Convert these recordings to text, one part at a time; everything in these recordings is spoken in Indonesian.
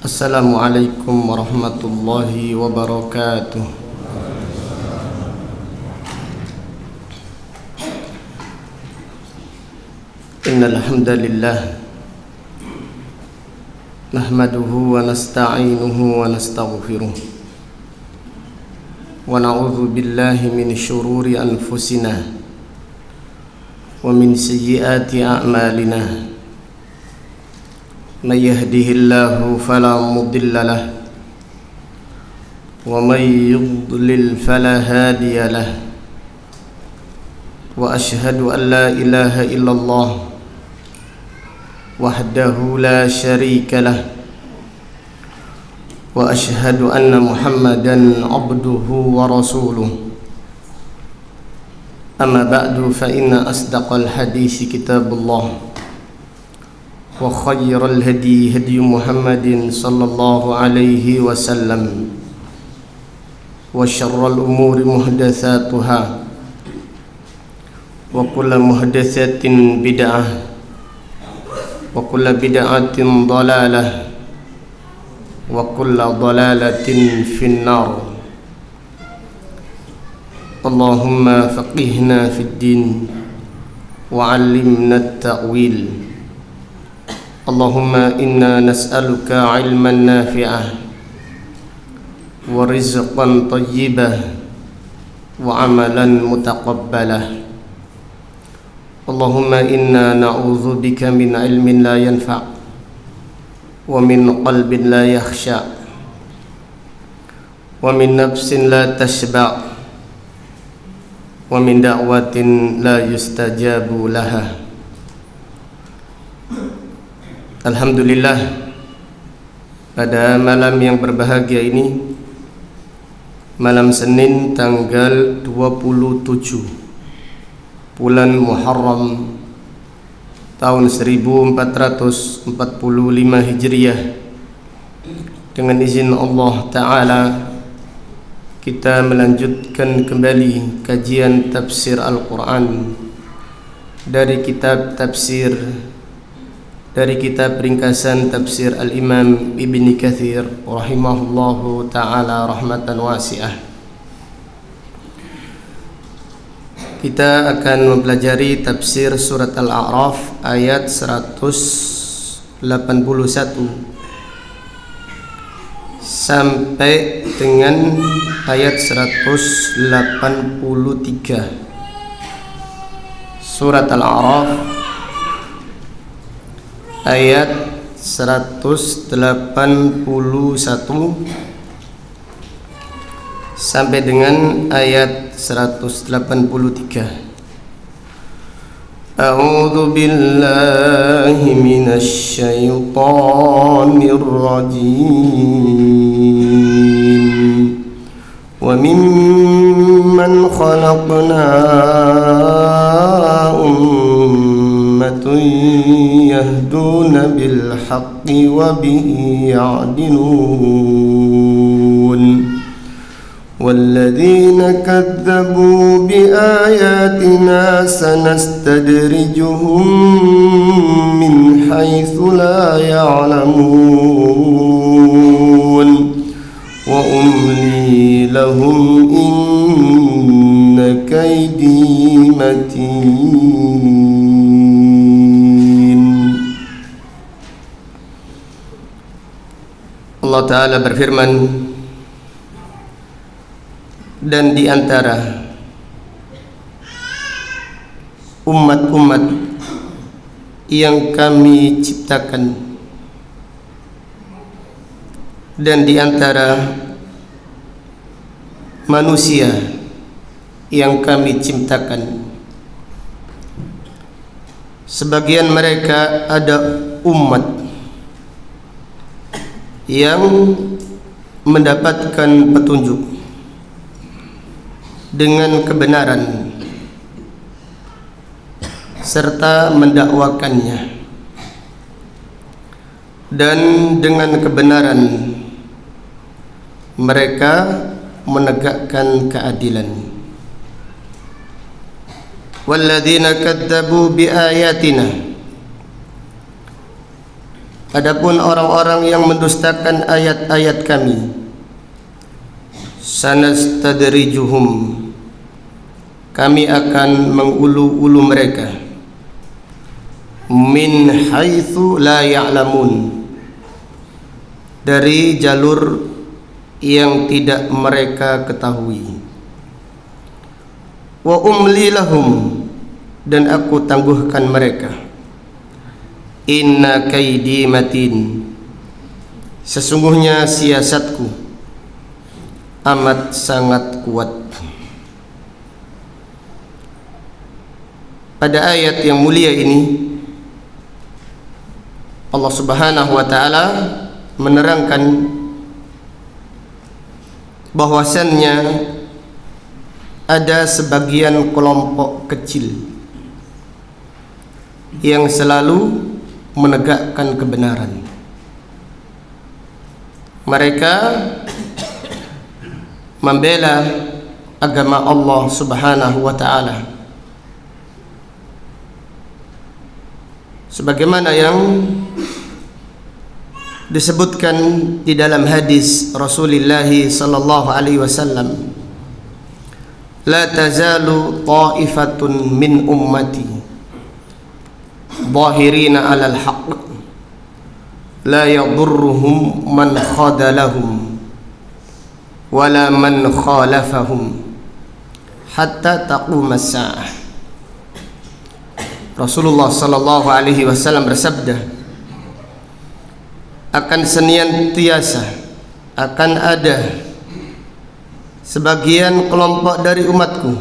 Assalamualaikum warahmatullahi wabarakatuh. Innal hamdalillah nahmaduhu wa nasta'inuhu wa nastaghfiruh wa na'udzu billahi min syururi anfusina wa min sayyiati a'malina. Man yahdihillahu fala mudilla lahu wa man yudlil fala hadiya lahu. Wa ashhadu an la ilaha illallah wahdahu la syarika lah wa ashhadu anna Muhammadan abduhu wa rasuluh. Amma ba'du fa inna asdaqal hadisi kitabullah wa khayral hadi hadi Muhammadin sallallahu alaihi wasallam wa syarral umuri muhdatsatuha wa kullu muhdatsatin bid'ah wa kullu bid'atin dhalalah wa kullu dhalalatin finnar. Allahumma faqihna fid din wa 'allimna at-ta'wil. Allahumma inna nas'aluka 'ilman nafi'ah wa rizqan thayyibah wa 'amalan mutaqabbalah. Allahumma inna na'udzu bika min 'ilmin la yanfa' wa min qalbin la yakhsha' wa min nafsin la tashba' wa min da'watin la yustajabu laha. Alhamdulillah, pada malam yang berbahagia ini, malam Senin tanggal 27 bulan Muharram tahun 1445 Hijriah, dengan izin Allah Ta'ala kita melanjutkan kembali kajian tafsir Al-Quran dari kitab ringkasan tafsir Al-Imam Ibn Kathir rahimahullahu ta'ala rahmatan wasi'ah. Kita akan mempelajari tafsir surat Al-A'raf ayat 181 sampai dengan ayat 183. Surat Al-A'raf ayat 181 sampai dengan ayat 183. A'udzu billahi minasy syaithanir rajim. Wa mimman khalaqna يهدون بالحق وبه يعدلون والذين كذبوا بآياتنا سنستدرجهم من حيث لا يعلمون وأملي لهم إن كيدي متين. Allah Ta'ala berfirman, dan di antara umat-umat yang kami ciptakan, dan di antara manusia yang kami ciptakan, sebagian mereka ada umat yang mendapatkan petunjuk dengan kebenaran serta mendakwakannya, dan dengan kebenaran mereka menegakkan keadilan. Walladzina kadzabu biayatina, Adapun orang-orang yang mendustakan ayat-ayat kami, sanastadrijuhum, kami akan mengulu-ulu mereka, min haitsu la ya'lamun, dari jalur yang tidak mereka ketahui. Wa umli lahum, dan aku tangguhkan mereka. Inna kaidi matin, sesungguhnya siasatku amat sangat kuat. Pada ayat yang mulia ini Allah Subhanahu wa taala menerangkan bahwasannya ada sebagian kelompok kecil yang selalu menegakkan kebenaran. Mereka membela agama Allah Subhanahu wa taala sebagaimana yang disebutkan di dalam hadis Rasulullah sallallahu alaihi wasallam, la tazalu ta'ifatun min ummati zahirina 'alal haqq la yadurruhum man khadalahum wala man khalafahum hatta taqumas saah. Rasulullah sallallahu alaihi wasallam bersabda, akan senantiasa akan ada sebagian kelompok dari umatku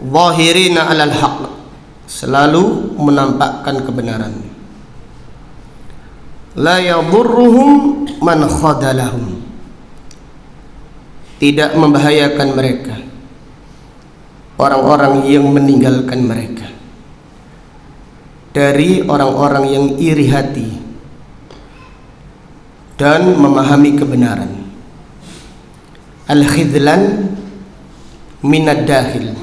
zahirina 'alal haqq, selalu menampakkan kebenaran, la yadurruhum man khadalahum, tidak membahayakan mereka orang-orang yang meninggalkan mereka, dari orang-orang yang iri hati dan memahami kebenaran. Al-khidlan minad dahil,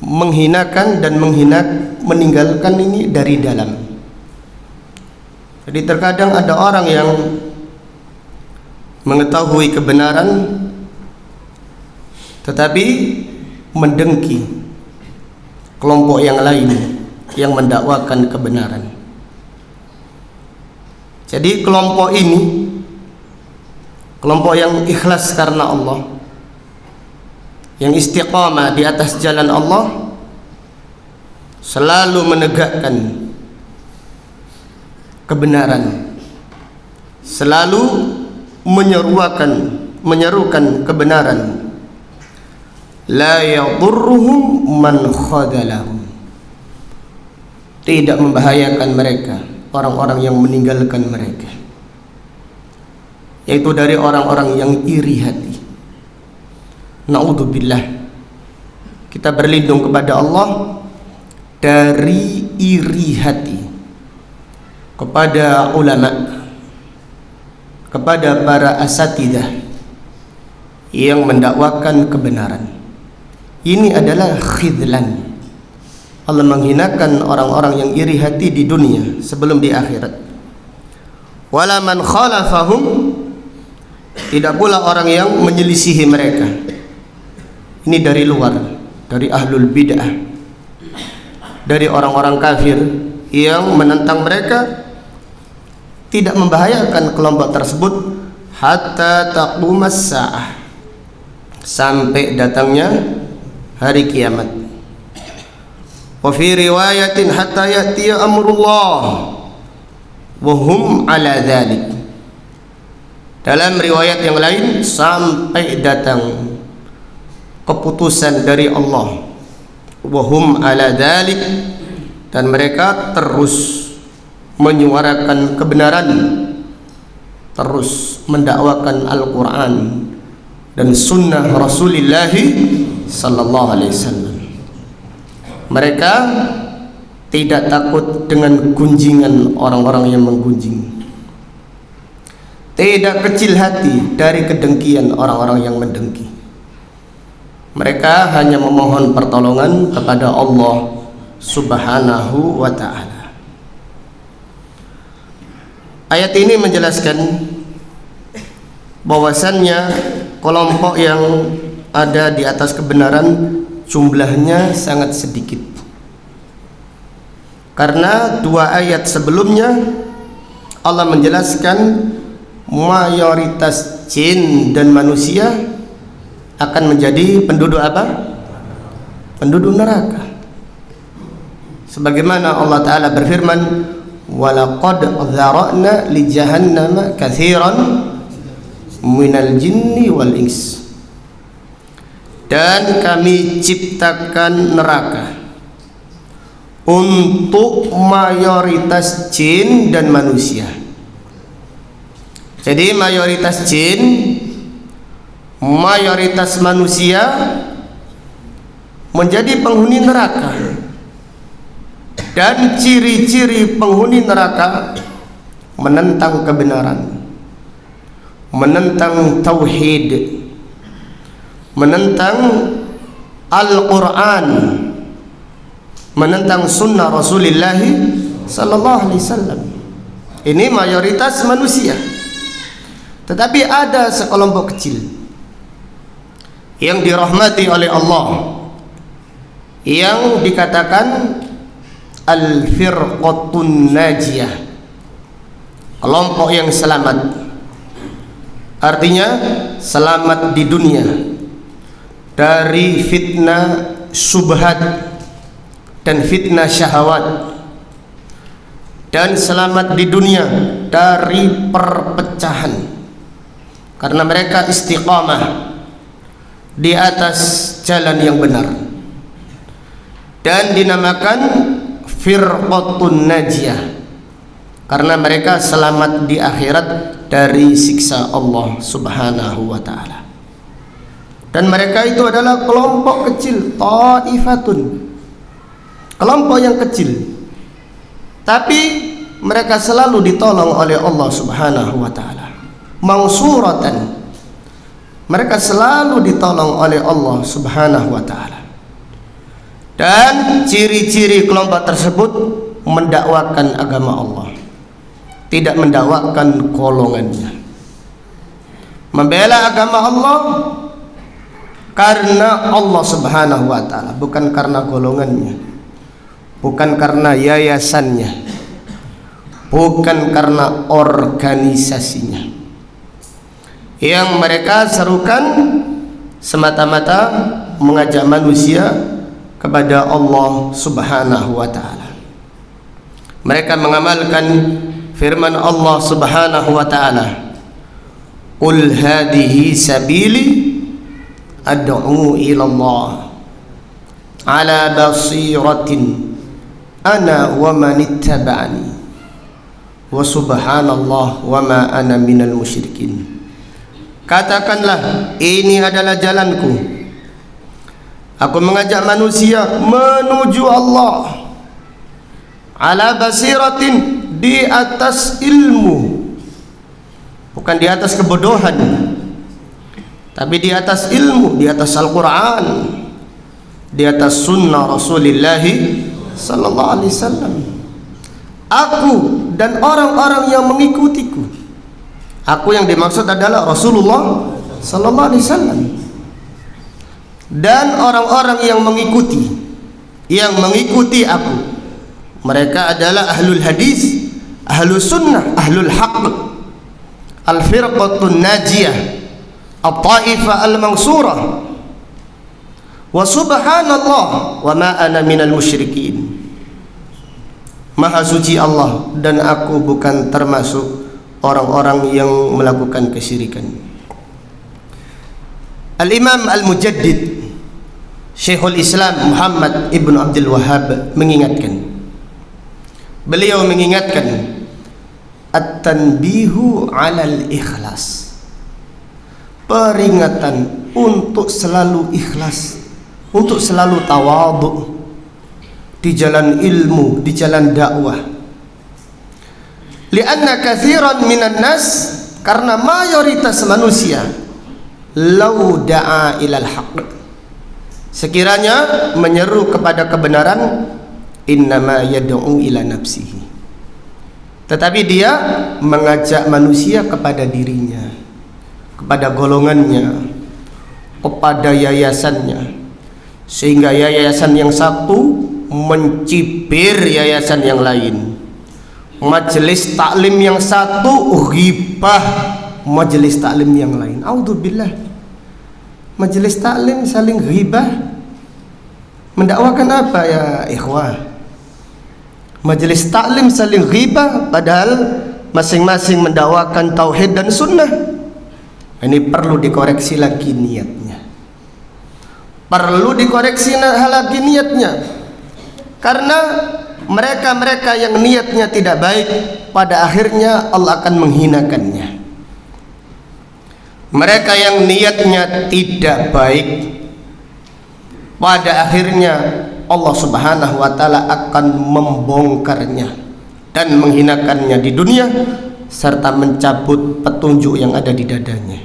menghinakan dan meninggalkan ini dari dalam. Jadi terkadang ada orang yang mengetahui kebenaran tetapi mendengki kelompok yang lain yang mendakwakan kebenaran. Jadi kelompok ini, kelompok yang ikhlas karena Allah, yang istiqamah di atas jalan Allah, selalu menegakkan kebenaran, selalu menyerukan kebenaran. La yadurruhum man khadalahum, tidak membahayakan mereka orang-orang yang meninggalkan mereka, yaitu dari orang-orang yang iri hati. Na'udzubillah, kita berlindung kepada Allah dari iri hati kepada ulama, kepada para asatidah yang mendakwakan kebenaran. Ini adalah khidlan. Allah menghinakan orang-orang yang iri hati di dunia sebelum di akhirat. Wala man khalafahum, tidak pula orang yang menyelisihi mereka. Ini dari luar, dari ahlul bid'ah, dari orang-orang kafir yang menentang mereka, tidak membahayakan kelompok tersebut hatta taqumas saah, sampai datangnya hari kiamat. Wa fi riwayatin hatta ya'tiya amrullah wa hum ala dzalik. Dalam riwayat yang lain, sampai datang keputusan dari Allah, wa hum ala dzalik, dan mereka terus menyuarakan kebenaran, terus mendakwakan Al-Quran dan sunnah Rasulullah sallallahu alaihi wasallam. Mereka tidak takut dengan gunjingan orang-orang yang menggunjing, tidak kecil hati dari kedengkian orang-orang yang mendengki. Mereka hanya memohon pertolongan kepada Allah Subhanahu wa ta'ala. Ayat ini menjelaskan bahwasannya kelompok yang ada di atas kebenaran jumlahnya sangat sedikit. Karena dua ayat sebelumnya Allah menjelaskan mayoritas jin dan manusia akan menjadi penduduk apa? Penduduk neraka. Sebagaimana Allah Ta'ala berfirman, walaqad dzara'na li jahannama katsiran minal jinni wal ins. Dan kami ciptakan neraka untuk mayoritas jin dan manusia. Jadi mayoritas jin, mayoritas manusia menjadi penghuni neraka. Dan ciri-ciri penghuni neraka menentang kebenaran, menentang tauhid, menentang Al-Quran, menentang sunnah Rasulullah sallallahu alaihi wasallam. Ini mayoritas manusia. Tetapi ada sekelompok kecil yang dirahmati oleh Allah, yang dikatakan al-firqatun najiyah, kelompok yang selamat. Artinya selamat di dunia dari fitnah syubhat dan fitnah syahwat, dan selamat di dunia dari perpecahan, karena mereka istiqamah di atas jalan yang benar, dan dinamakan firqatun najiyah karena mereka selamat di akhirat dari siksa Allah Subhanahu wa ta'ala. Dan mereka itu adalah kelompok kecil, ta'ifatun, kelompok yang kecil, tapi mereka selalu ditolong oleh Allah Subhanahu wa ta'ala, mausuratan, mereka selalu ditolong oleh Allah Subhanahu wa ta'ala. Dan ciri-ciri kelompok tersebut mendakwakan agama Allah, tidak mendakwakan golongannya, membela agama Allah karena Allah Subhanahu wa ta'ala, bukan karena golongannya, bukan karena yayasannya, bukan karena organisasinya. Yang mereka serukan semata-mata mengajak manusia kepada Allah Subhanahu wa ta'ala. Mereka mengamalkan firman Allah Subhanahu wa ta'ala, qul hadhihi sabili ad'u ila Allah ala basiratin ana wa man ittaba'ani wa subhanallah wa ma ana minal musyrikin. Katakanlah, ini adalah jalanku, aku mengajak manusia menuju Allah ala basiratin, di atas ilmu, bukan di atas kebodohan, tapi di atas ilmu, di atas Al-Quran, di atas sunnah Rasulullah sallallahu alaihi wasallam. Aku dan orang-orang yang mengikutiku. Aku yang dimaksud adalah Rasulullah sallallahu alaihi wasallam. Dan orang-orang yang mengikuti aku, mereka adalah ahlul hadis, ahlul sunnah, ahlul haqq, al-firqatun najiyah, at-taifah al-mansurah. Wa subhanallah wa ma ana minal musyrikin. Maha suci Allah, dan aku bukan termasuk orang-orang yang melakukan kesyirikan. Al-Imam Al-Mujaddid Syekhul Islam Muhammad Ibn Abdul Wahhab mengingatkan, beliau mengingatkan at-tanbihu 'alal ikhlas, peringatan untuk selalu ikhlas, untuk selalu tawadhu di jalan ilmu, di jalan dakwah. Lianna katsiran minan nas, karena mayoritas manusia, lau da'a ilal haqq, sekiranya menyeru kepada kebenaran, innama yad'u ila nafsihi, tetapi dia mengajak manusia kepada dirinya, kepada golongannya, kepada yayasannya, sehingga yayasan yang satu mencibir yayasan yang lain, majelis taklim yang satu ghibah majelis taklim yang lain. Audzubillah, majelis taklim saling ghibah, mendakwakan apa ya ikhwah? Majelis taklim saling ghibah padahal masing-masing mendakwakan tauhid dan sunnah. Ini perlu dikoreksi lagi niatnya, perlu dikoreksi lagi niatnya, karena mereka-mereka yang niatnya tidak baik pada akhirnya Allah akan menghinakannya. Mereka yang niatnya tidak baik pada akhirnya Allah Subhanahu wa taala akan membongkarnya dan menghinakannya di dunia serta mencabut petunjuk yang ada di dadanya.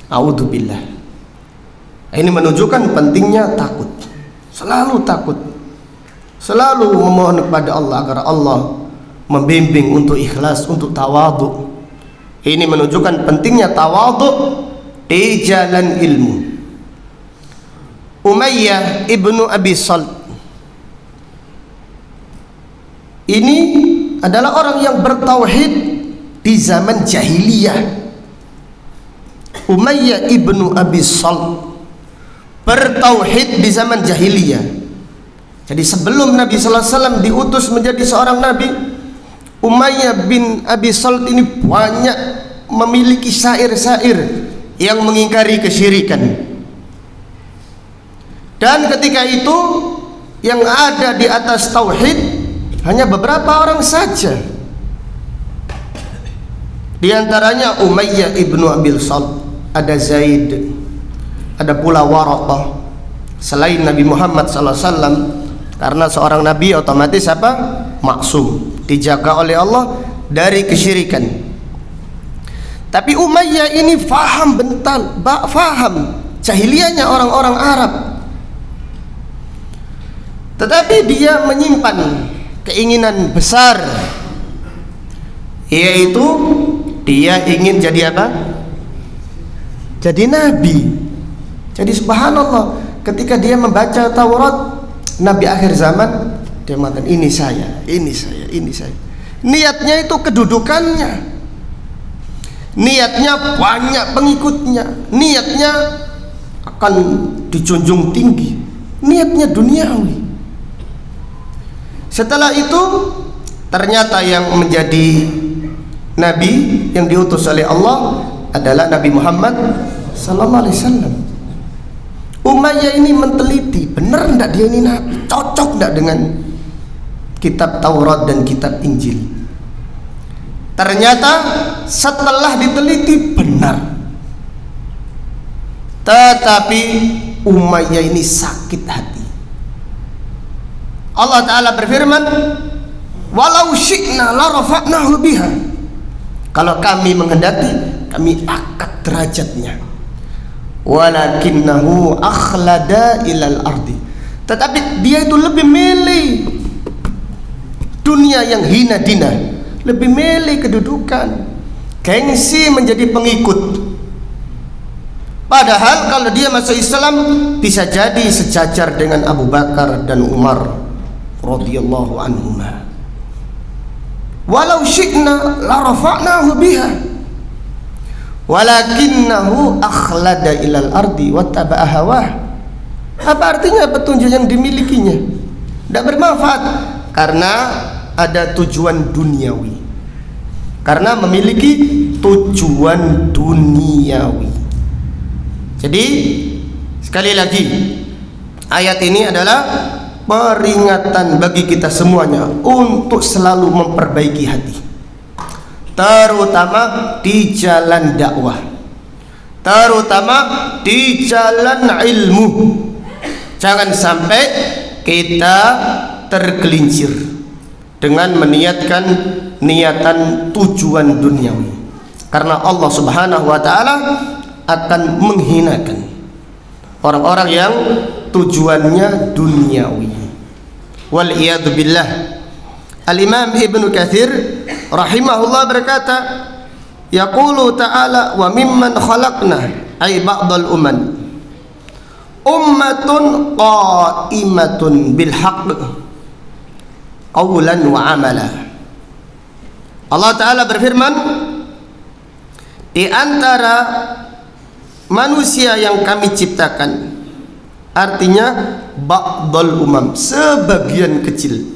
A'udzubillah. Ini menunjukkan pentingnya takut, selalu takut, selalu memohon kepada Allah agar Allah membimbing untuk ikhlas, untuk tawadhu. Ini menunjukkan pentingnya tawadhu di jalan ilmu. Umayyah ibnu Abi Salt ini adalah orang yang bertauhid di zaman jahiliyah. Umayyah ibnu Abi Salt bertauhid di zaman jahiliyah. Jadi sebelum Nabi sallallahu alaihi wasallam diutus menjadi seorang nabi, Umayyah bin Abi Salt ini banyak memiliki syair-syair yang mengingkari kesyirikan. Dan ketika itu yang ada di atas tauhid hanya beberapa orang saja. Di antaranya Umayyah ibnu Abi Salt, ada Zaid, ada pula Waraqah. Selain Nabi Muhammad SAW, karena seorang nabi otomatis apa? Maksum, dijaga oleh Allah dari kesyirikan. Tapi Umayyah ini faham faham jahiliyahnya orang-orang Arab. Tetapi dia menyimpan keinginan besar, yaitu dia ingin jadi apa? Jadi nabi. Jadi subhanallah, ketika dia membaca Taurat nabi akhir zaman, dia mengatakan ini saya, ini saya, ini saya. Niatnya itu kedudukannya, niatnya banyak pengikutnya, niatnya akan dijunjung tinggi, niatnya duniawi. Setelah itu ternyata yang menjadi nabi yang diutus oleh Allah adalah Nabi Muhammad sallallahu alaihi wasallam. Umayyah ini menteliti, benar enggak dia ini nabi, cocok enggak dengan kitab Taurat dan kitab Injil. Ternyata setelah diteliti benar. Tetapi Umayyah ini sakit hati. Allah Ta'ala berfirman, walau syi'na la rafa'nahu biha. Kalau kami menghendaki, kami angkat derajatnya. Walakinnahu akhlada ilal ardi. Tetapi dia itu lebih milih dunia yang hina dina, lebih milih kedudukan, gengsi menjadi pengikut. Padahal kalau dia masuk Islam bisa jadi sejajar dengan Abu Bakar dan Umar radhiyallahu anhuma. Walau syi'na la rafa'nahu biha walakinnahu akhlada ilal ardi wattaba'a hawah. Apa artinya petunjuk yang dimilikinya? Tidak bermanfaat karena ada tujuan duniawi, karena memiliki tujuan duniawi. Jadi sekali lagi, ayat ini adalah peringatan bagi kita semuanya untuk selalu memperbaiki hati, terutama di jalan dakwah, terutama di jalan ilmu. Jangan sampai kita tergelincir dengan meniatkan niatan tujuan duniawi, karena Allah Subhanahu wa taala akan menghinakan orang-orang yang tujuannya duniawi. Wal iyad billah. Al-Imam Ibnu Katsir rahimahullah berkata, yaqulu ta'ala wa mimman khalaqna ay ba'dal ummatun qa'imatun bil haqq qawlan wa amala. Allah Ta'ala berfirman, di antara manusia yang kami ciptakan, artinya ba'dal sebagian kecil,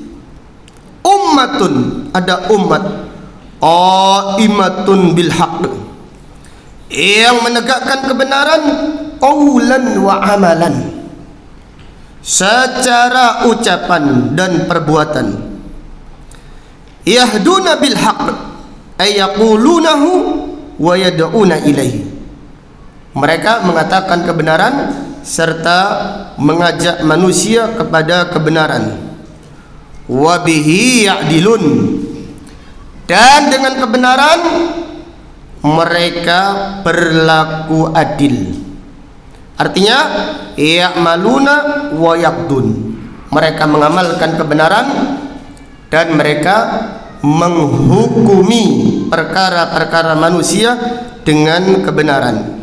ummatun, ada umat, qa'imatun bil haqq, yang menegakkan kebenaran, qawlan wa amalan, secara ucapan dan perbuatan. Yahduna bil haqq ay yaqulunahu wa yad'una ilaihi, mereka mengatakan kebenaran serta mengajak manusia kepada kebenaran. Wa bihi ya'dilun, dan dengan kebenaran mereka berlaku adil. Artinya ya'maluna wa yaqdun, mereka mengamalkan kebenaran dan mereka menghukumi perkara-perkara manusia dengan kebenaran.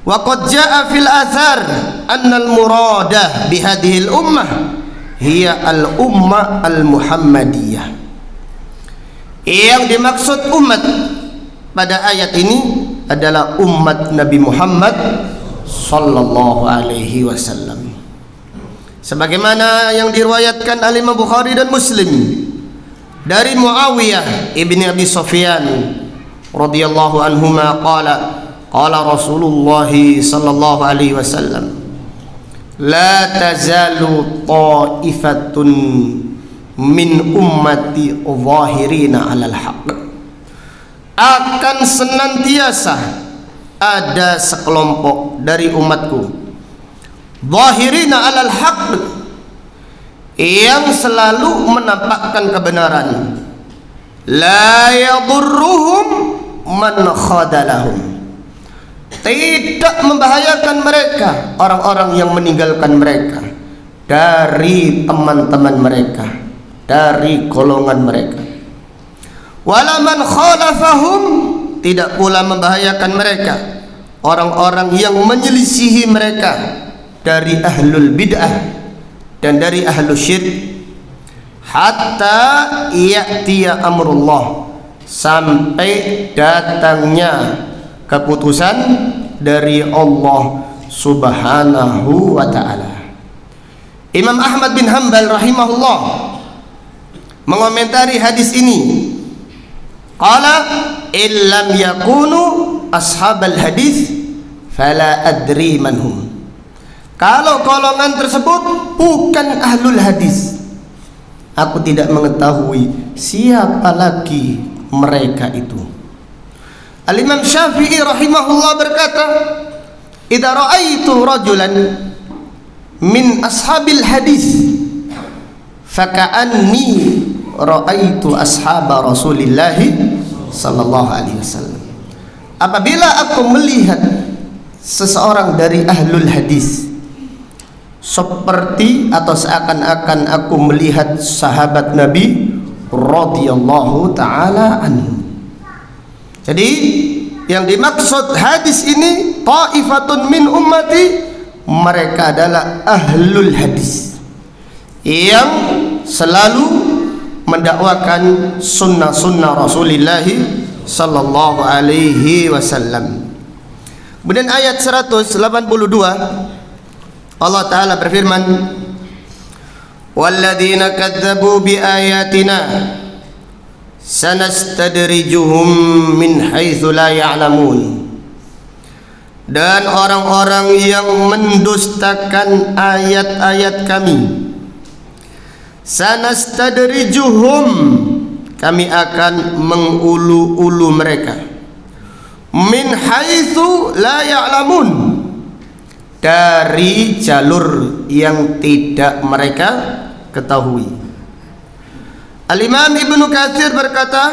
Wa qad jaa'a fil athar anna al-muradah bi hadhihi al-ummah hiya al-ummah al-muhammadiyah. Yang dimaksud umat pada ayat ini adalah umat Nabi Muhammad sallallahu alaihi wasallam, sebagaimana yang diriwayatkan oleh Imam Bukhari dan Muslim dari Muawiyah ibni Abi Sufyan radhiyallahu anhuma qala qala Rasulullah sallallahu alaihi wasallam, la tazalu ta'ifatun min ummati zahirina 'alal haqq, akan senantiasa ada sekelompok dari umatku zahirina 'alal haqq, yang selalu menampakkan kebenaran, la yadurruhum man khadalahum, tidak membahayakan mereka orang-orang yang meninggalkan mereka dari teman-teman mereka, dari golongan mereka. Wala man khalafahum, tidak pula membahayakan mereka orang-orang yang menyelisihi mereka dari ahlul bid'ah dan dari ahlul syirik, hatta ya'tiya amrullah, sampai datangnya keputusan dari Allah Subhanahu wa ta'ala. Imam Ahmad bin Hanbal rahimahullah mengomentari hadis ini, qala illam yakunu ashabal hadis fala adri manhum, kalau golongan tersebut bukan ahlul hadis, aku tidak mengetahui siapa lagi mereka itu. Al-Imam Syafi'i rahimahullah berkata, idza ra'aitu rajulan min ashabil hadis faka'anni ra'aitu ashaba Rasulillah sallallahu alaihi wasallam, apabila aku melihat seseorang dari ahlul hadis, seperti atau seakan-akan aku melihat sahabat Nabi radhiyallahu taala anhu. Jadi yang dimaksud hadis ini, ta'ifatun min ummati, mereka adalah ahlul hadis yang selalu mendakwakan sunnah-sunnah Rasulullah sallallahu alaihi wasallam. Kemudian ayat 182 Allah Ta'ala berfirman, walladzina kadzabu biayatina sanastadrijuhum min haitsu la ya'lamun, dan orang-orang yang mendustakan ayat-ayat kami, sanastadrijuhum, kami akan mengulu-ulu mereka, min haitsu la ya'lamun, dari jalur yang tidak mereka ketahui. Al-Imam Ibnu Katsir berkata,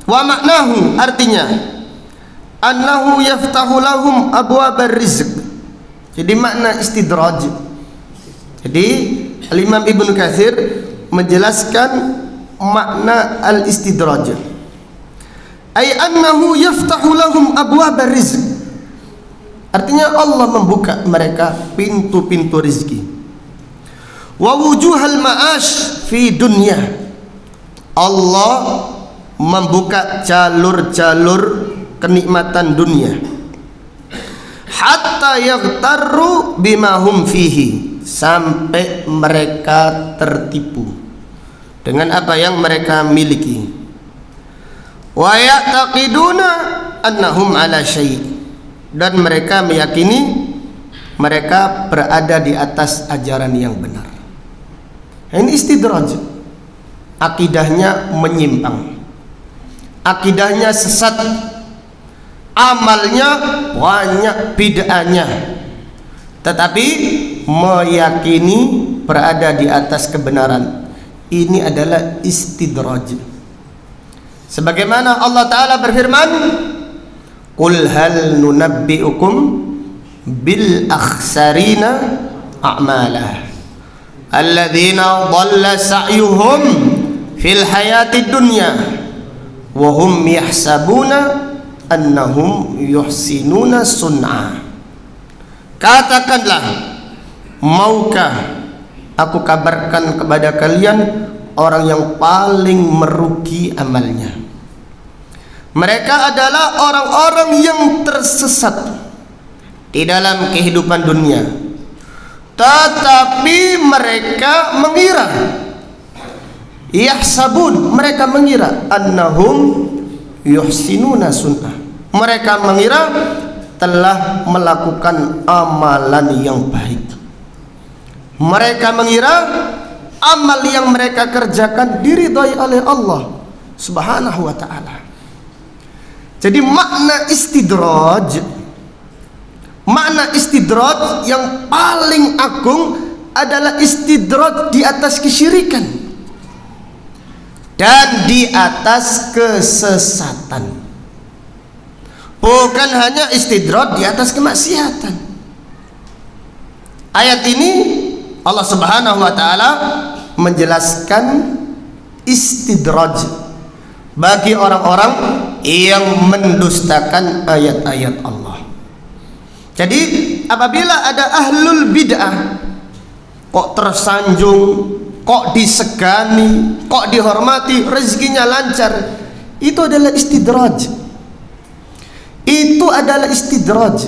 wa maknahu, artinya annahu yaftahu lahum abwabar rizq. Jadi makna istidraj. Jadi Al-Imam Ibnu Katsir menjelaskan makna al-istidraj, ay annahu yaftahu lahum abwab rizq. Artinya Allah membuka mereka pintu-pintu rizki. Wa wujuhal ma'ash fi dunya. Allah membuka jalur-jalur kenikmatan dunia. Hatta yaghtarru bima hum fihi, sampai mereka tertipu dengan apa yang mereka miliki. Wa ya'taqiduna annahum ala syai', dan mereka meyakini mereka berada di atas ajaran yang benar. Ini istidraj. Akidahnya menyimpang, akidahnya sesat, amalnya banyak bid'ahnya, tetapi meyakini berada di atas kebenaran. Ini adalah istidraj. Sebagaimana Allah Ta'ala berfirman, Qul hal nunabbi'ukum bil akhsarina a'malah alladzina dhalla sa'yuhum fil hayatid dunya wa hum yahsabuna annahum yuhsinuna sun'a. Katakanlah, maukah aku kabarkan kepada kalian orang yang paling merugi amalnya? Mereka adalah orang-orang yang tersesat di dalam kehidupan dunia, tetapi mereka mengira, yahsabun, mereka mengira, annahum yuhsinuna sunnah, mereka mengira telah melakukan amalan yang baik. Mereka mengira amal yang mereka kerjakan diridhai oleh Allah Subhanahu wa ta'ala. Jadi makna istidraj yang paling agung adalah istidraj di atas kesyirikan dan di atas kesesatan. Bukan hanya istidraj di atas kemaksiatan. Ayat ini Allah Subhanahu wa ta'ala menjelaskan istidraj bagi orang-orang yang mendustakan ayat-ayat Allah. Jadi apabila ada ahlul bid'ah kok tersanjung, kok disegani, kok dihormati, rezekinya lancar, itu adalah istidraj. Itu adalah istidraj.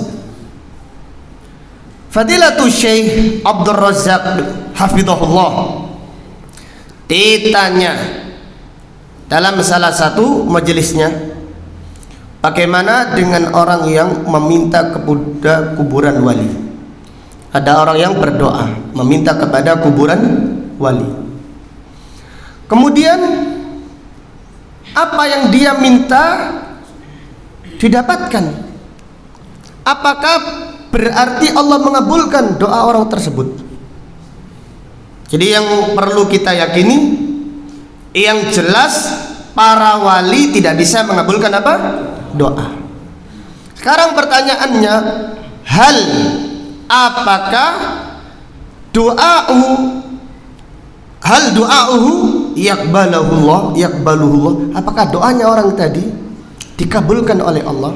Fadilatul Syekh Abdul Razak hafizahullah ditanya dalam salah satu majelisnya, bagaimana dengan orang yang meminta kepada kuburan wali? Ada orang yang berdoa meminta kepada kuburan wali, kemudian apa yang dia minta didapatkan. Apakah berarti Allah mengabulkan doa orang tersebut? Jadi yang perlu kita yakini, yang jelas para wali tidak bisa mengabulkan apa? Doa. Sekarang pertanyaannya, apakah doa'uhu yakbaluhullah, apakah doanya orang tadi dikabulkan oleh Allah?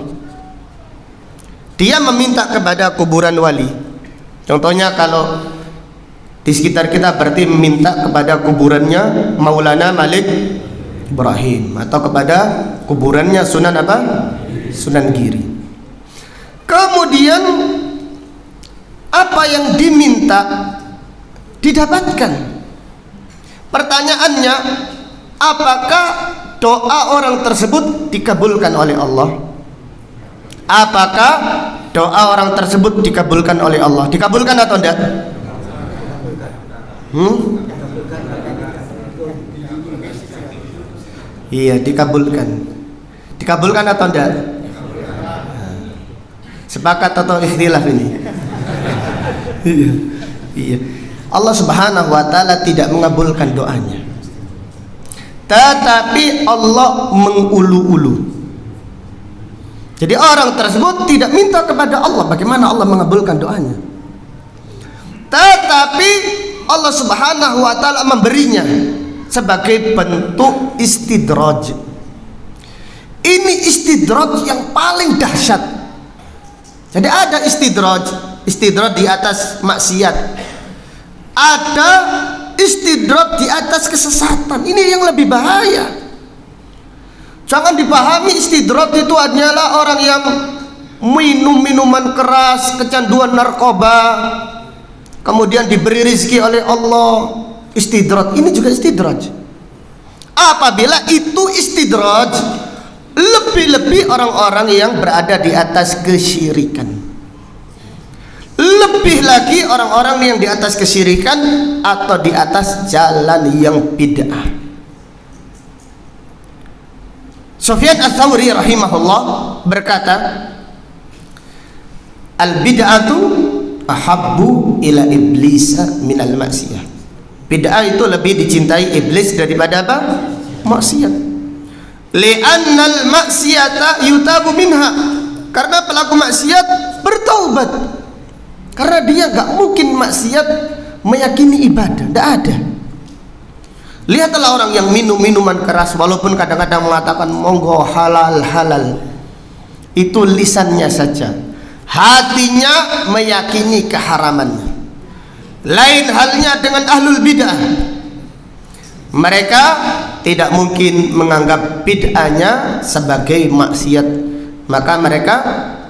Dia meminta kepada kuburan wali. Contohnya kalau di sekitar kita berarti meminta kepada kuburannya Maulana Malik Ibrahim, atau kepada kuburannya Sunan apa? Sunan Giri. Kemudian apa yang diminta didapatkan. Pertanyaannya, apakah doa orang tersebut dikabulkan oleh Allah? Apakah doa orang tersebut dikabulkan oleh Allah? Dikabulkan atau tidak? Iya, dikabulkan. Dikabulkan atau tidak? Sepakat atau ikhtilaf ini? Iya. Allah Subhanahu wa ta'ala tidak mengabulkan doanya, tetapi Allah mengulu-ulu. Jadi orang tersebut tidak minta kepada Allah, bagaimana Allah mengabulkan doanya? Tetapi Allah Subhanahu wa ta'ala memberinya. sebagai bentuk istidraj. Ini istidraj yang paling dahsyat. Jadi ada istidraj di atas maksiat, ada istidraj di atas kesesatan. Ini yang lebih bahaya. Jangan dipahami istidraj itu hanyalah orang yang minum minuman keras, kecanduan narkoba, kemudian diberi rezeki oleh Allah. Istidraj ini juga istidraj. Apabila itu istidraj, lebih-lebih orang-orang yang berada di atas kesyirikan, lebih lagi orang-orang yang di atas kesyirikan atau di atas jalan yang bid'ah. Sufyan Ats-Tsauri rahimahullah berkata, al-bid'atu ahabbu ila iblisa minal maksiyah. Bid'ah itu lebih dicintai iblis daripada apa? Maksiat. Li'annal maksiyata yutabu minha, karena pelaku maksiat bertaubat. Karena dia gak mungkin maksiat meyakini ibadah, tidak ada. Lihatlah orang yang minum minuman keras, walaupun kadang-kadang mengatakan monggo halal, itu lisannya saja, hatinya meyakini keharamannya. Lain halnya dengan ahlul bid'ah. Mereka tidak mungkin menganggap bid'ahnya sebagai maksiat, maka mereka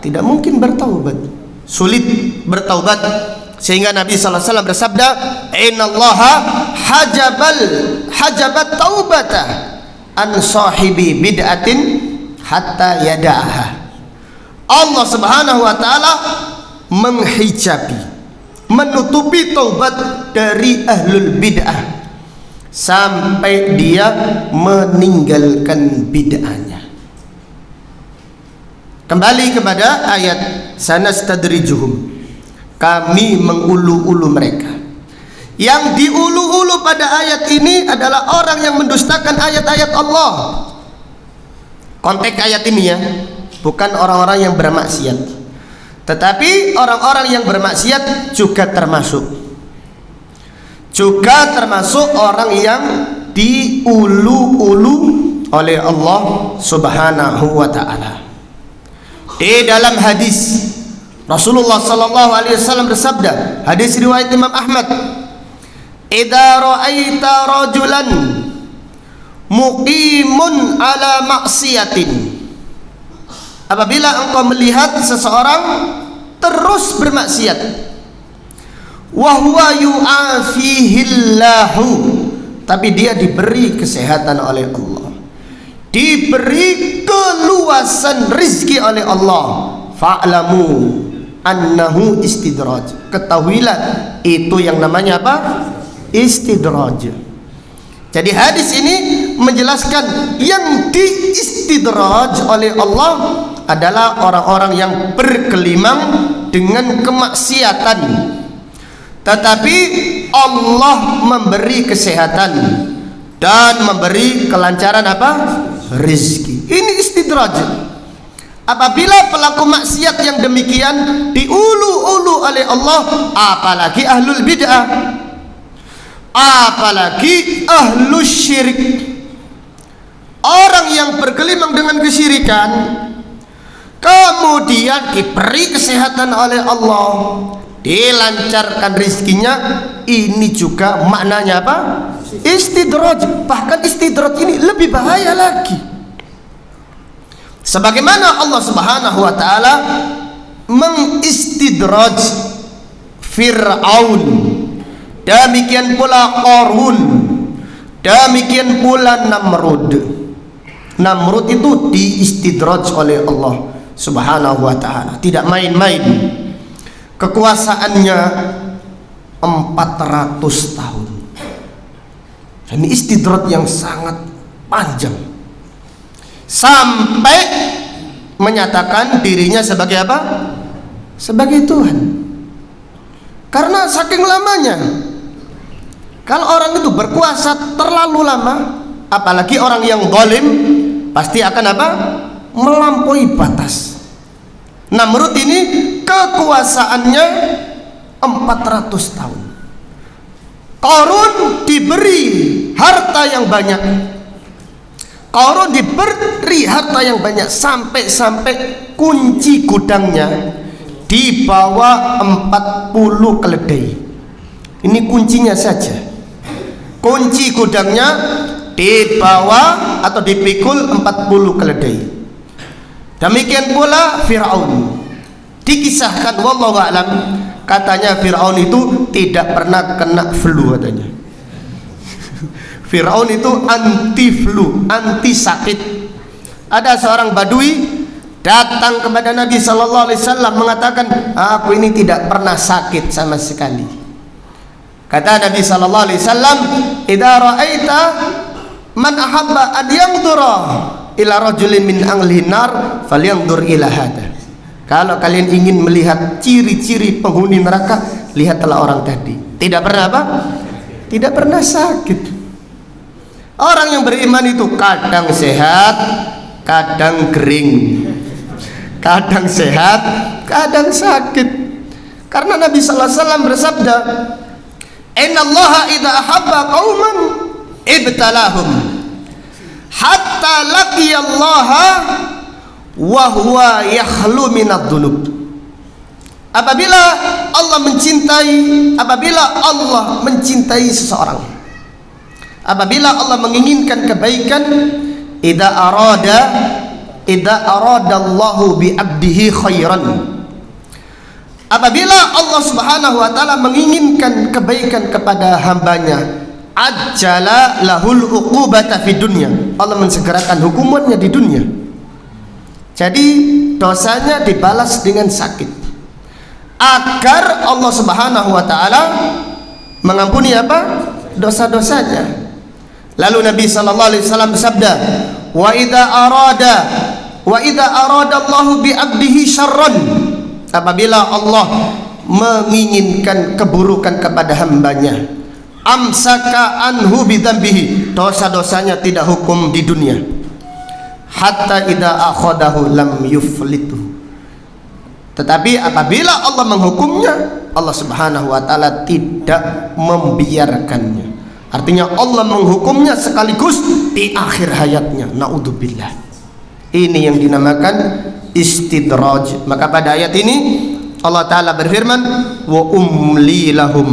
tidak mungkin bertaubat, sulit bertaubat. Sehingga Nabi SAW bersabda, innallaha hajabat taubatah an sahibi bid'atin hatta yada'aha. Allah Subhanahu wa ta'ala menghijabi, menutupi taubat dari ahlul bid'ah sampai dia meninggalkan bid'ahnya. Kembali kepada ayat sanastadrijuhum, kami mengulu-ulu mereka. Yang diulu-ulu pada ayat ini adalah orang yang mendustakan ayat-ayat Allah. Konteks ayat ini ya, bukan orang-orang yang bermaksiat, tetapi orang-orang yang bermaksiat juga termasuk orang yang diulu-ulu oleh Allah Subhanahu wa ta'ala. Di dalam hadis Rasulullah sallallahu alaihi wasallam bersabda, hadis riwayat Imam Ahmad, idza ra'aita rajulan muqimun ala maksiatin, apabila engkau melihat seseorang terus bermaksiat, wa huwa yu'afihillahu, tapi dia diberi kesehatan oleh Allah, diberi keluasan rizki oleh Allah, fa'lamu annahu istidraj, ketahuilah itu yang namanya apa? Istidraj. Jadi hadis ini menjelaskan yang diistidraj oleh Allah adalah orang-orang yang bergelimang dengan kemaksiatan, tetapi Allah memberi kesehatan dan memberi kelancaran apa? Rizki. Ini istidraj. Apabila pelaku maksiat yang demikian diulu-ulu oleh Allah, apalagi ahlul bid'ah, apalagi ahlus syirik, orang yang bergelimang dengan kesyirikan, kemudian diberi kesehatan oleh Allah, dilancarkan rizkinya, ini juga maknanya apa? Istidraj. Bahkan istidraj ini lebih bahaya lagi. Sebagaimana Allah Subhanahu wa ta'ala mengistidraj Fir'aun, demikian pula Qarun, demikian pula Namrud. Namrud itu diistidraj oleh Allah Subhanahu wa ta'ala, tidak main-main. Kekuasaannya 400 tahun. Ini istidraj yang sangat panjang, sampai menyatakan dirinya sebagai apa? Sebagai Tuhan. Karena saking lamanya. Kalau orang itu berkuasa terlalu lama, apalagi orang yang zalim, pasti akan apa? Melampaui batas. Namrud ini kekuasaannya 400 tahun. Qarun diberi harta yang banyak. Qarun diberi harta yang banyak sampai kunci gudangnya dibawa 40 keledai. Ini kuncinya saja. Kunci gudangnya dibawa atau dipikul 40 keledai. Demikian pula Fir'aun. Dikisahkan wallahu a'lam, katanya Fir'aun itu tidak pernah kena flu katanya. Fir'aun itu anti flu, anti sakit. Ada seorang badui datang kepada Nabi sallallahu alaihi wasallam mengatakan, aku ini tidak pernah sakit sama sekali. Kata Nabi sallallahu alaihi wasallam, idza ra'aita man ahabba an yanzura ila rajulin min ahli nar falyanzur ila hada. Kalau kalian ingin melihat ciri-ciri penghuni neraka, lihatlah orang tadi. Tidak pernah apa? Tidak pernah sakit. Orang yang beriman itu kadang sehat, kadang kering, kadang sehat, kadang sakit. Karena Nabi sallallahu alaihi wasallam bersabda, "Innallaha idza ahabba qauman ibtalahum hatta laqiyallaha wa huwa yakhlu minadh dhunub." Apabila Allah mencintai seseorang, apabila Allah menginginkan kebaikan, idza arada Allahu bi 'abdihi khairan, apabila Allah Subhanahu wa taala menginginkan kebaikan kepada hambanya, ajjala lahul uqubata fid dunya, Allah mensegerakan hukumannya di dunia. Jadi dosanya dibalas dengan sakit, agar Allah Subhanahu wa taala mengampuni apa? Dosa-dosanya. Lalu Nabi sallallahu alaihi wasallam bersabda, wa idza arada Allahu bi 'abdihi syarran, apabila Allah menginginkan keburukan kepada hambanya, amsaka anhu bi dzambihi, dosa-dosanya tidak hukum di dunia, hatta idza akhadahu lam yuflitu, tetapi apabila Allah menghukumnya, Allah Subhanahu wa taala tidak membiarkannya. Artinya Allah menghukumnya sekaligus di akhir hayatnya. Naudzubillah. Ini yang dinamakan istidraj. Maka pada ayat ini Allah taala berfirman, wa umli lahum,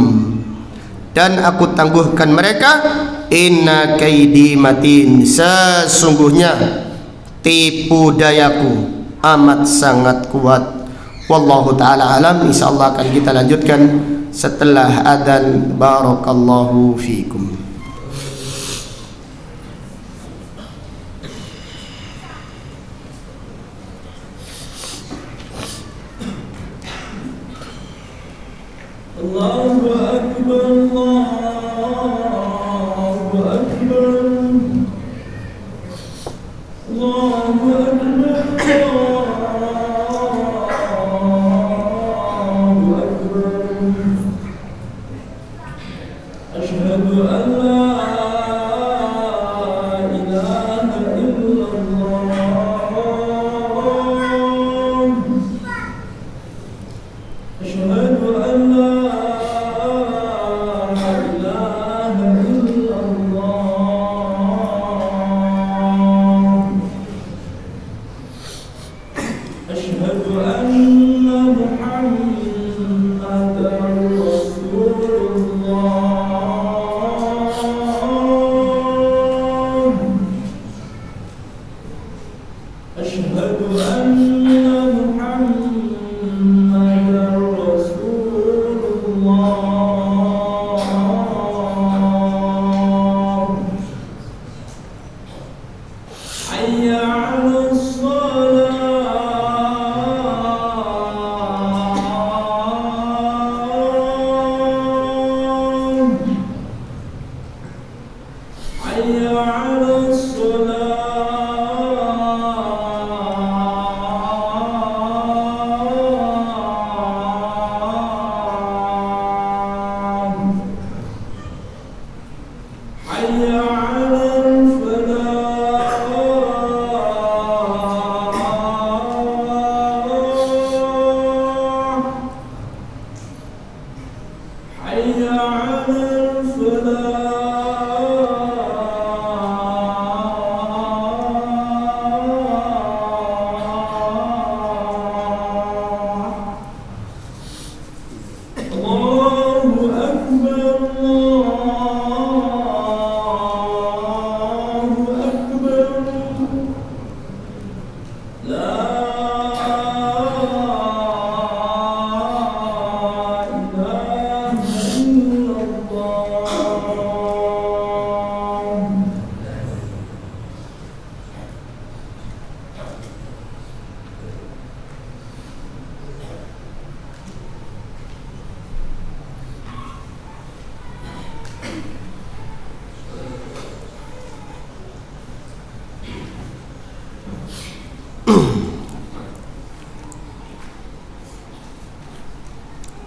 dan aku tangguhkan mereka, inna kaidi matin, sesungguhnya tipu dayaku amat sangat kuat. Wallahu ta'ala alam. Insyaallah akan kita lanjutkan setelah adzan. Barakallahu fikum. Allahu akbar, Allahu akbar, Allahu akbar.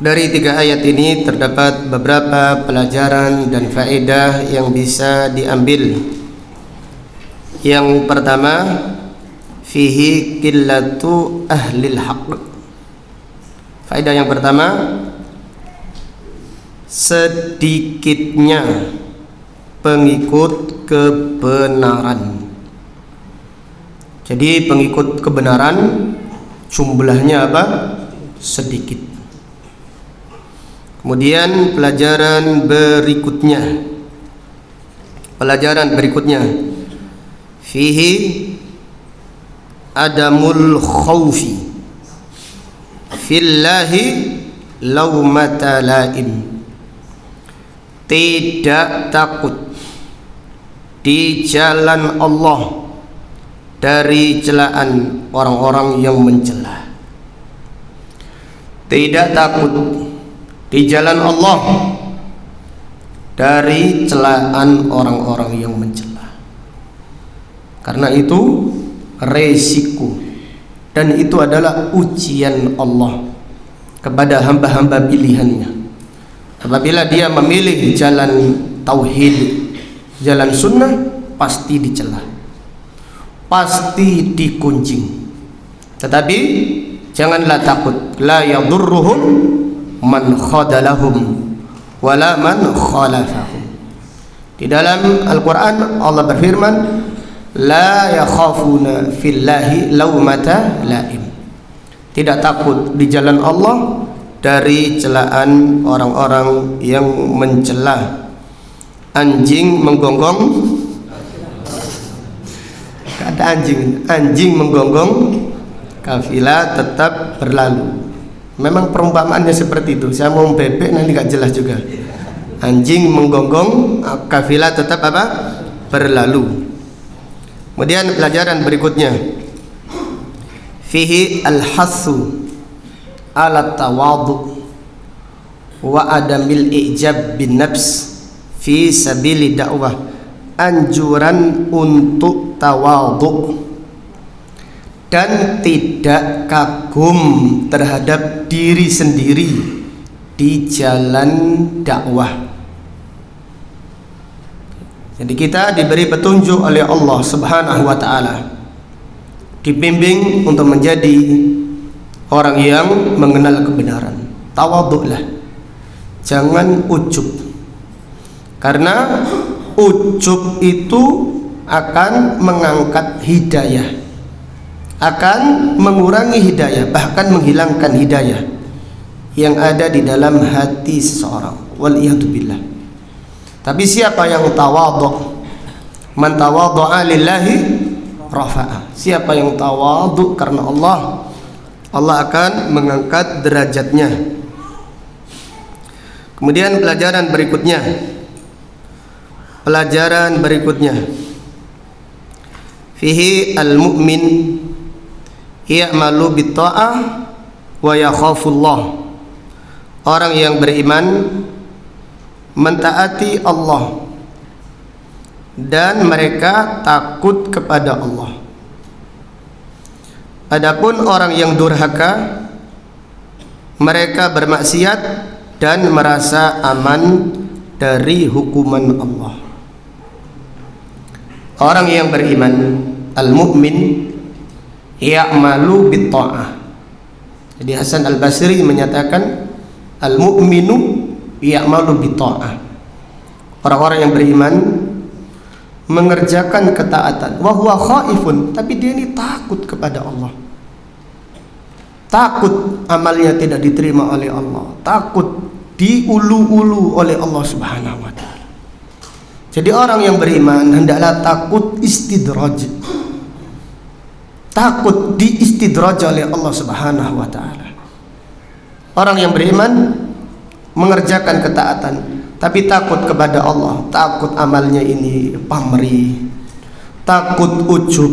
Dari 3 ayat ini terdapat beberapa pelajaran dan faedah yang bisa diambil. Yang pertama, fihi qillatu ahlil haqq. Faedah yang pertama, sedikitnya pengikut kebenaran. Jadi pengikut kebenaran jumlahnya apa? Sedikit. Kemudian pelajaran berikutnya, fihi adamul khawfi fillahi laumata laim. Tidak takut di jalan Allah dari celaan orang-orang yang mencela. Tidak takut di jalan Allah dari celaan orang-orang yang mencela. Karena itu resiko, dan itu adalah ujian Allah kepada hamba-hamba pilihannya. Apabila dia memilih jalan tauhid, jalan sunnah, pasti dicela, pasti digunjing. Tetapi janganlah takut, la yadurruhum man khadalahum wala man khalafahum. Di dalam Al-Quran Allah berfirman, la yakhafuna fillahi laumata laim. Tidak takut di jalan Allah dari celaan orang-orang yang mencela. Anjing menggonggong, kata anjing menggonggong, kafilah tetap berlalu. Memang perumpamaannya seperti itu. Saya mau bebek nanti gak jelas juga. Anjing menggonggong, kafilah tetap apa? Berlalu. Kemudian pelajaran berikutnya, fihi al-hassu ala tawadhu wa adamil ijab bin nafs fi sabili dakwah. Anjuran untuk tawadhu dan tidak kagum terhadap diri sendiri di jalan dakwah. Jadi kita diberi petunjuk oleh Allah Subhanahu wa taala, dibimbing untuk menjadi orang yang mengenal kebenaran. Tawadhu'lah, jangan ujub. Karena ujub itu akan mengangkat hidayah, akan mengurangi hidayah, bahkan menghilangkan hidayah yang ada di dalam hati seseorang. Waliyadzubillah. Tapi siapa yang tawadhu? Man tawadhu'a lillahi rafa'a. Siapa yang tawadhu karena Allah, Allah akan mengangkat derajatnya. Kemudian pelajaran berikutnya, fihi al-mu'min ya'malu bit-ta'ah wa yakhafullah. Orang yang beriman mentaati Allah dan mereka takut kepada Allah. Adapun orang yang durhaka, mereka bermaksiat dan merasa aman dari hukuman Allah. Orang yang beriman, al-mu'min ya'malu bit-ta'ah. Jadi Hasan Al-Basri menyatakan al-mu'minu ya'malu bit-ta'ah. Orang-orang yang beriman mengerjakan ketaatan, wa huwa khaifun, tapi dia ini takut kepada Allah. Takut amalnya tidak diterima oleh Allah, takut diulu-ulu oleh Allah Subhanahu wa taala. Jadi orang yang beriman hendaklah takut istidraj, takut diistidraj oleh Allah Subhanahu wa taala. Orang yang beriman mengerjakan ketaatan tapi takut kepada Allah, takut amalnya ini pamrih, takut ujub,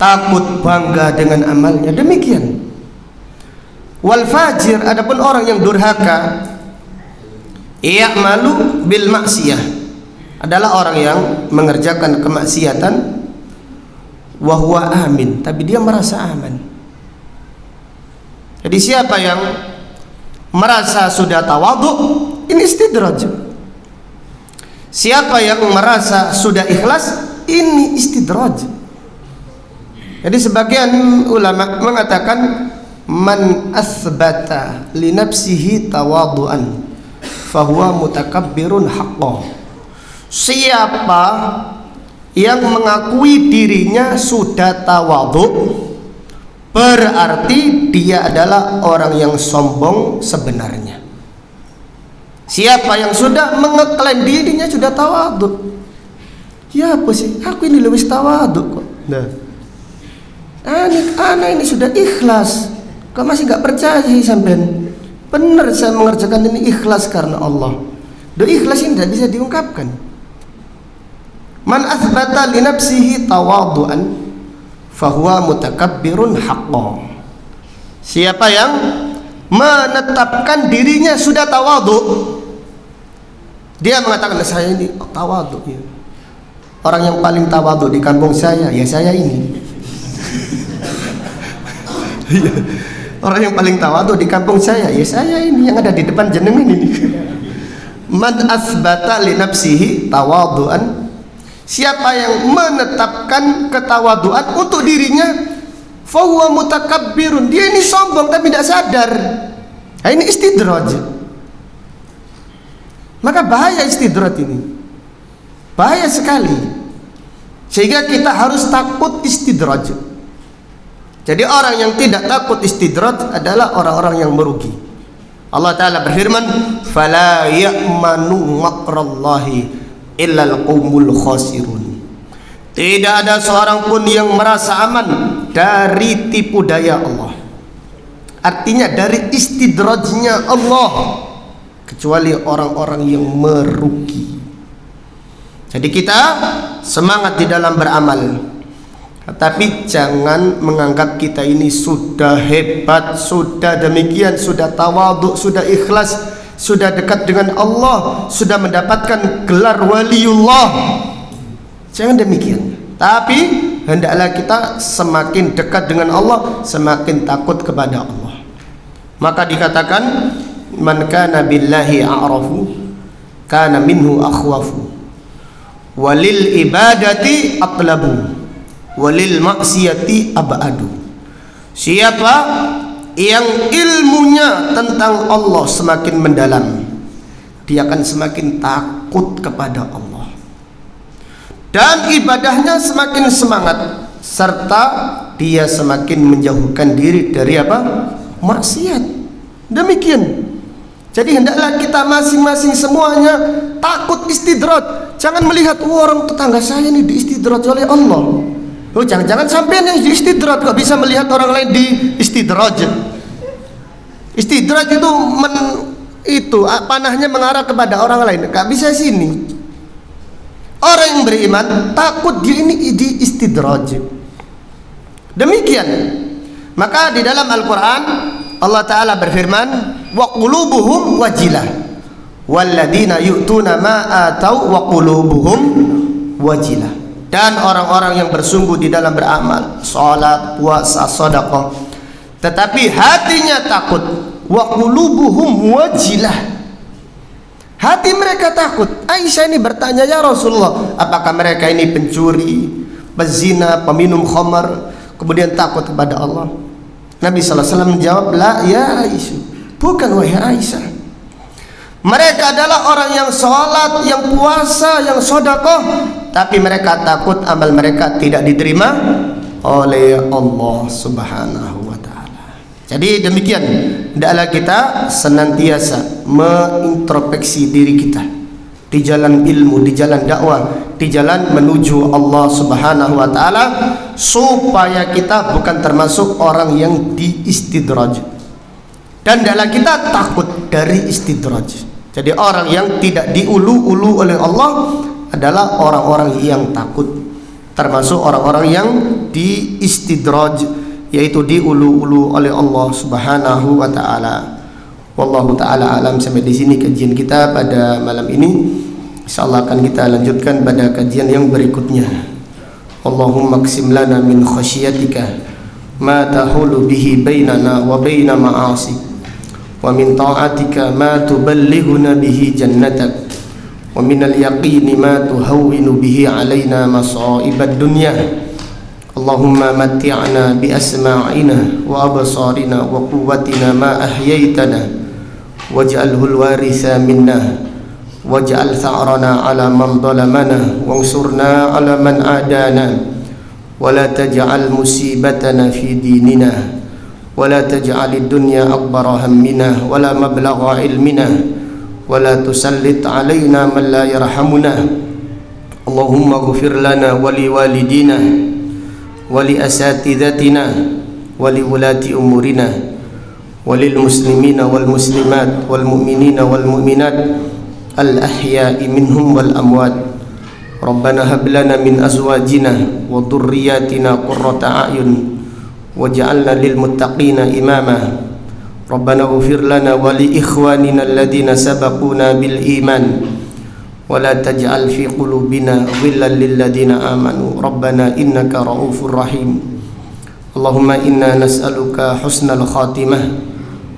takut bangga dengan amalnya. Demikian. Wal fajir, adapun orang yang durhaka, ya'malu bil maksiyah, adalah orang yang mengerjakan kemaksiatan, wa huwa amin, tapi dia merasa aman. Jadi siapa yang merasa sudah tawadhu, ini istidraj. Siapa yang merasa sudah ikhlas, ini istidraj. Jadi sebagian ulama mengatakan man asbata li nafsihi tawadhu'an fahuwa mutakabbirun haqqan. Siapa yang mengakui dirinya sudah tawadhu, berarti dia adalah orang yang sombong sebenarnya. Siapa yang sudah mengeklaim dirinya sudah tawadhu, ya apa sih, aku ini lebih tawadhu kok. Nah, anak ini sudah ikhlas, kok masih gak percaya sampean? Benar saya mengerjakan ini ikhlas karena Allah. Do ikhlas ini tidak bisa diungkapkan. Man athbata li nafsihi tawadhu'an fahuwa mutakabbirun haqqan. Siapa yang menetapkan dirinya sudah tawadhu, dia mengatakan saya ini tawadhu ya. Orang yang paling tawadhu di kampung saya, ya saya ini. Orang yang paling tawadhu di kampung saya, ya saya ini yang ada di depan jenengan ini. Man asbata li nafsihi tawadhu'an, siapa yang menetapkan ketawaduan untuk dirinya, fahuwa mutakabbirun, dia ini sombong tapi tidak sadar. Nah, ini istidraj. Maka bahaya istidraj ini, bahaya sekali, sehingga kita harus takut istidraj. Jadi orang yang tidak takut istidraj adalah orang-orang yang merugi. Allah Ta'ala berfirman, fala ya'manu makrallahi illal qaumul khasirun. Tidak ada seorang pun yang merasa aman dari tipu daya Allah, artinya dari istidrajnya Allah, kecuali orang-orang yang merugi. Jadi kita semangat di dalam beramal, tapi jangan menganggap kita ini sudah hebat, sudah demikian, sudah tawadhu, sudah ikhlas, sudah dekat dengan Allah, sudah mendapatkan gelar waliullah. Jangan demikian. Tapi hendaklah kita semakin dekat dengan Allah, semakin takut kepada Allah. Maka dikatakan man kana billahi a'rafu kana minhu akhwafu walil ibadati atlabu walil maksiyati abadu. Siapa yang ilmunya tentang Allah semakin mendalam, dia akan semakin takut kepada Allah, dan ibadahnya semakin semangat, serta dia semakin menjauhkan diri dari apa? Maksiat. Demikian. Jadi hendaklah kita masing-masing semuanya takut istidraj. Jangan melihat orang tetangga saya ini diistidraj oleh Allah. Oh, jangan-jangan sampean yang diistidraj kok bisa melihat orang lain diistidraj. Istidraj itu panahnya mengarah kepada orang lain, gak bisa sini. Orang yang beriman takut dia ini diistidraj. Demikian. Maka di dalam Al-Quran Allah Ta'ala berfirman, wa qulubuhum wajilah walladzina yu'tuna ma atau wa qulubuhum wajilah. Dan orang-orang yang bersungguh di dalam beramal, salat, puasa, sedekah, tetapi hatinya takut, wa qulubuhum wajilah, hati mereka takut. Aisyah ini bertanya, ya Rasulullah, apakah mereka ini pencuri, pezina, peminum khamar, kemudian takut kepada Allah? Nabi SAW menjawab, la ya Aisyah, bukan wahai Aisyah. Mereka adalah orang yang sholat, yang puasa, yang sedekah, tapi mereka takut amal mereka tidak diterima oleh Allah Subhanahu wa Ta'ala. Jadi demikian, hendaklah kita senantiasa mengintrospeksi diri kita di jalan ilmu, di jalan dakwah, di jalan menuju Allah Subhanahu wa Ta'ala, supaya kita bukan termasuk orang yang diistidraj, dan hendaklah kita takut dari istidraj. Jadi orang yang tidak diulu-ulu oleh Allah adalah orang-orang yang takut, termasuk orang-orang yang diistidraj, yaitu diulu-ulu oleh Allah Subhanahu wa Ta'ala. Wallahu ta'ala alam. Sampai di sini kajian kita pada malam ini. Insyaallah akan kita lanjutkan pada kajian yang berikutnya. Allahumma qsim lana min khasyiatika ma tahulu bihi bainana wa baina ma'asik, ومن طاعتك ما تبلغنا به جنتك ومن اليقين ما تهون به علينا مصائب الدنيا اللهم متعنا بأسماعنا وأبصارنا وقوتنا ما أحييتنا واجعله الوارث منا واجعل ثأرنا على من ظلمنا وانصرنا على من عادانا ولا تجعل مصيبتنا في ديننا ولا تجعل الدنيا أكبر همنا ولا مبلغ علمنا ولا تسلط علينا من لا يرحمنا اللهم اغفر لنا ولوالدينا ولأساتذتنا ولولاة أمورنا وللمسلمين والمسلمات والمؤمنين والمؤمنات الأحياء منهم والأموات ربنا هب لنا من أزواجنا وذرياتنا قرة أعين واجعلنا للمتقين إماما ربنا اغفر لنا ولإخواننا الذين سبقونا بالإيمان ولا تجعل في قلوبنا غلا للذين آمنوا ربنا إنك رؤوف رحيم اللهم إنا نسألك حسن الخاتمة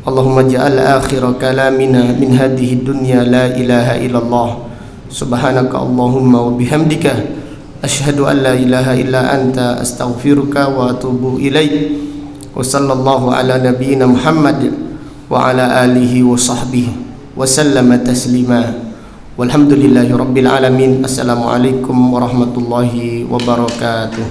اللهم اجعل آخر كلامنا من هذه الدنيا لا إله إلا الله سبحانك اللهم وبحمدك أشهد أن لا إله إلا أنت أستغفرك وأتوب إليك وصلى الله على نبينا محمد وعلى آله وصحبه وسلم تسليما والحمد لله رب العالمين السلام عليكم ورحمة الله وبركاته